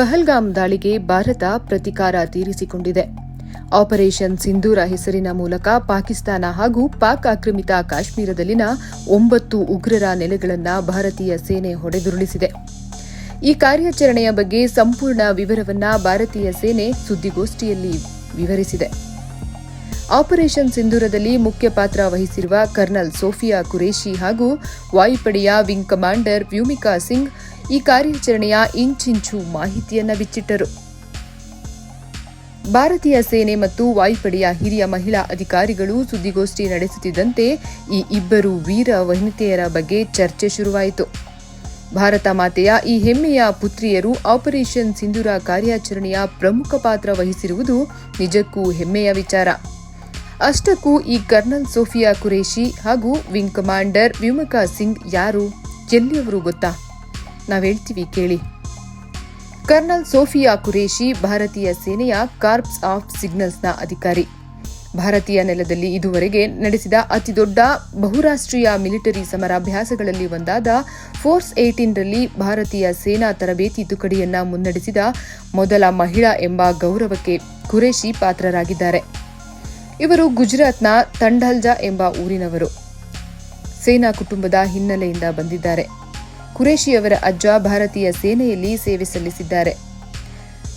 ಪಹಲ್ಗಾಮ್ ದಾಳಿಗೆ ಭಾರತ ಪ್ರತೀಕಾರ ತೀರಿಸಿಕೊಂಡಿದೆ. ಆಪರೇಷನ್ ಸಿಂಧೂರ ಹೆಸರಿನ ಮೂಲಕ ಪಾಕಿಸ್ತಾನ ಹಾಗೂ ಪಾಕ್ ಆಕ್ರಮಿತ ಕಾಶ್ಮೀರದಲ್ಲಿನ 9 ಉಗ್ರರ ನೆಲೆಗಳನ್ನು ಭಾರತೀಯ ಸೇನೆ ಹೊಡೆದುರುಳಿಸಿದೆ. ಈ ಕಾರ್ಯಾಚರಣೆಯ ಬಗ್ಗೆ ಸಂಪೂರ್ಣ ವಿವರವನ್ನು ಭಾರತೀಯ ಸೇನೆ ಸುದ್ದಿಗೋಷ್ಠಿಯಲ್ಲಿ ವಿವರಿಸಿದೆ. ಆಪರೇಷನ್ ಸಿಂಧೂರದಲ್ಲಿ ಮುಖ್ಯ ಪಾತ್ರ ವಹಿಸಿರುವ ಕರ್ನಲ್ ಸೋಫಿಯಾ ಕುರೇಶಿ ಹಾಗೂ ವಾಯುಪಡೆಯ ವಿಂಗ್ ಕಮಾಂಡರ್ ವ್ಯೂಮಿಕಾ ಸಿಂಗ್ ಈ ಕಾರ್ಯಾಚರಣೆಯ ಇಂಚಿಂಚು ಮಾಹಿತಿಯನ್ನು ಬಿಚ್ಚಿಟ್ಟರು. ಭಾರತೀಯ ಸೇನೆ ಮತ್ತು ವಾಯುಪಡೆಯ ಹಿರಿಯ ಮಹಿಳಾ ಅಧಿಕಾರಿಗಳು ಸುದ್ದಿಗೋಷ್ಠಿ ನಡೆಸುತ್ತಿದ್ದಂತೆ ಈ ಇಬ್ಬರು ವೀರ ವನಿತೆಯರ ಬಗ್ಗೆ ಚರ್ಚೆ ಶುರುವಾಯಿತು. ಭಾರತ ಮಾತೆಯ ಈ ಹೆಮ್ಮೆಯ ಪುತ್ರಿಯರು ಆಪರೇಷನ್ ಸಿಂಧೂರ ಕಾರ್ಯಾಚರಣೆಯ ಪ್ರಮುಖ ಪಾತ್ರ ವಹಿಸಿರುವುದು ನಿಜಕ್ಕೂ ಹೆಮ್ಮೆಯ ವಿಚಾರ. ಅಷ್ಟಕ್ಕೂ ಈ ಕರ್ನಲ್ ಸೋಫಿಯಾ ಕುರೇಶಿ ಹಾಗೂ ವಿಂಗ್ ಕಮಾಂಡರ್ ವ್ಯೂಮಿಕಾ ಸಿಂಗ್ ಯಾರು, ಎಲ್ಲಿಯವರು ಗೊತ್ತಾ? ನಾವು ಹೇಳ್ತೀವಿ ಕೇಳಿ. ಕರ್ನಲ್ ಸೋಫಿಯಾ ಕುರೇಶಿ ಭಾರತೀಯ ಸೇನೆಯ ಕಾರ್ಪ್ಸ್ ಆಫ್ ಸಿಗ್ನಲ್ಸ್ನ ಅಧಿಕಾರಿ. ಭಾರತೀಯ ನೆಲದಲ್ಲಿ ಇದುವರೆಗೆ ನಡೆಸಿದ ಅತಿದೊಡ್ಡ ಬಹುರಾಷ್ಟ್ರೀಯ ಮಿಲಿಟರಿ ಸಮರಾಭ್ಯಾಸಗಳಲ್ಲಿ ಒಂದಾದ ಫೋರ್ಸ್ 18ರಲ್ಲಿ ಭಾರತೀಯ ಸೇನಾ ತರಬೇತಿ ತುಕಡಿಯನ್ನ ಮುನ್ನಡೆಸಿದ ಮೊದಲ ಮಹಿಳಾ ಎಂಬ ಗೌರವಕ್ಕೆ ಕುರೇಶಿ ಪಾತ್ರರಾಗಿದ್ದಾರೆ. ಇವರು ಗುಜರಾತ್ನ ತಂಡಲ್ಜಾ ಎಂಬ ಊರಿನವರು. ಸೇನಾ ಕುಟುಂಬದ ಹಿನ್ನೆಲೆಯಿಂದ ಬಂದಿದ್ದಾರೆ. ಕುರೇಶಿಯವರ ಅಜ್ಜ ಭಾರತೀಯ ಸೇನೆಯಲ್ಲಿ ಸೇವೆ ಸಲ್ಲಿಸಿದ್ದಾರೆ.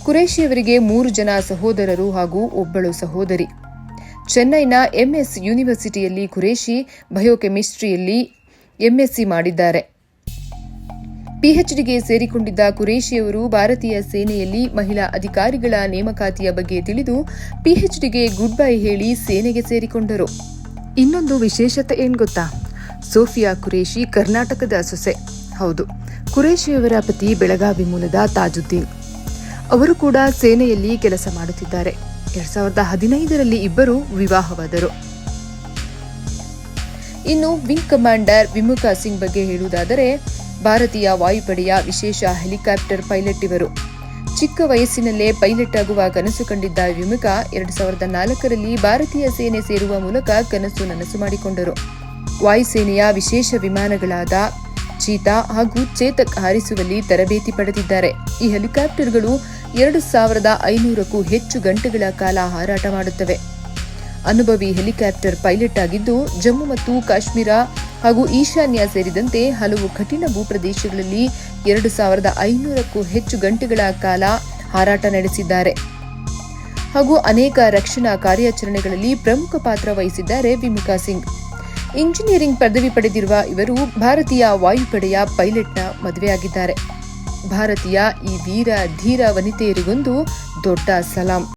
ಕುರೇಶಿಯವರಿಗೆ 3 ಜನ ಸಹೋದರರು ಹಾಗೂ ಒಬ್ಬಳು ಸಹೋದರಿ. ಚೆನ್ನೈನ ಎಂಎಸ್ ಯೂನಿವರ್ಸಿಟಿಯಲ್ಲಿ ಕುರೇಶಿ ಬಯೋಕೆಮಿಸ್ಟ್ರಿಯಲ್ಲಿ ಎಂಎಸ್ಸಿ ಮಾಡಿದ್ದಾರೆ. ಪಿಎಚ್ಡಿಗೆ ಸೇರಿಕೊಂಡಿದ್ದ ಕುರೇಶಿಯವರು ಭಾರತೀಯ ಸೇನೆಯಲ್ಲಿ ಮಹಿಳಾ ಅಧಿಕಾರಿಗಳ ನೇಮಕಾತಿಯ ಬಗ್ಗೆ ತಿಳಿದು ಪಿಎಚ್ಡಿಗೆ ಗುಡ್ ಬೈ ಹೇಳಿ ಸೇನೆಗೆ ಸೇರಿಕೊಂಡರು. ಇನ್ನೊಂದು ವಿಶೇಷತೆ ಏನ್ ಗೊತ್ತಾ? ಸೋಫಿಯಾ ಕುರೇಶಿ ಕರ್ನಾಟಕದ ಸೊಸೆ. ಹೌದು, ಕುರೇಶಿಯವರ ಪತಿ ಬೆಳಗಾವಿ ಮೂಲದ ತಾಜುದ್ದೀನ್. ಅವರು ಕೂಡ ಸೇನೆಯಲ್ಲಿ ಕೆಲಸ ಮಾಡುತ್ತಿದ್ದಾರೆ. 2015ರಲ್ಲಿ ಇಬ್ಬರು ವಿವಾಹವಾದರು. ಇನ್ನು ವಿಂಗ್ ಕಮಾಂಡರ್ ವ್ಯೂಮಿಕಾ ಸಿಂಗ್ ಬಗ್ಗೆ ಹೇಳುವುದಾದರೆ, ಭಾರತೀಯ ವಾಯುಪಡೆಯ ವಿಶೇಷ ಹೆಲಿಕಾಪ್ಟರ್ ಪೈಲಟ್ ಇವರು. ಚಿಕ್ಕ ವಯಸ್ಸಿನಲ್ಲೇ ಪೈಲಟ್ ಆಗುವ ಕನಸು ಕಂಡಿದ್ದ ವ್ಯೂಮಿಕಾ 2004ರಲ್ಲಿ ಭಾರತೀಯ ಸೇನೆ ಸೇರುವ ಮೂಲಕ ಕನಸು ನನಸು ಮಾಡಿಕೊಂಡರು. ವಾಯುಸೇನೆಯ ವಿಶೇಷ ವಿಮಾನಗಳಾದ ಚೀತಾ ಹಾಗೂ ಚೇತಕ್ ಹಾರಿಸುವಲ್ಲಿ ತರಬೇತಿ ಪಡೆದಿದ್ದಾರೆ. ಈ ಹೆಲಿಕಾಪ್ಟರ್ಗಳು 2500ಕ್ಕೂ ಹೆಚ್ಚು ಗಂಟೆಗಳ ಕಾಲ ಹಾರಾಟ ಮಾಡುತ್ತವೆ. ಅನುಭವಿ ಹೆಲಿಕಾಪ್ಟರ್ ಪೈಲಟ್ ಆಗಿದ್ದು ಜಮ್ಮು ಮತ್ತು ಕಾಶ್ಮೀರ ಹಾಗೂ ಈಶಾನ್ಯ ಸೇರಿದಂತೆ ಹಲವು ಕಠಿಣ ಭೂಪ್ರದೇಶಗಳಲ್ಲಿ 2500ಕ್ಕೂ ಹೆಚ್ಚು ಗಂಟೆಗಳ ಕಾಲ ಹಾರಾಟ ನಡೆಸಿದ್ದಾರೆ ಹಾಗೂ ಅನೇಕ ರಕ್ಷಣಾ ಕಾರ್ಯಾಚರಣೆಗಳಲ್ಲಿ ಪ್ರಮುಖ ಪಾತ್ರ ವಹಿಸಿದ್ದಾರೆ ವ್ಯೂಮಿಕಾ ಸಿಂಗ್. ಇಂಜಿನಿಯರಿಂಗ್ ಪದವಿ ಪಡೆದಿರುವ ಇವರು ಭಾರತೀಯ ವಾಯುಪಡೆಯ ಪೈಲಟ್ನ ಮದುವೆಯಾಗಿದ್ದಾರೆ. ಭಾರತೀಯ ಈ ವೀರ ಧೀರ ವನಿತೆಯರಿಗೊಂದು ದೊಡ್ಡ ಸಲಾಂ.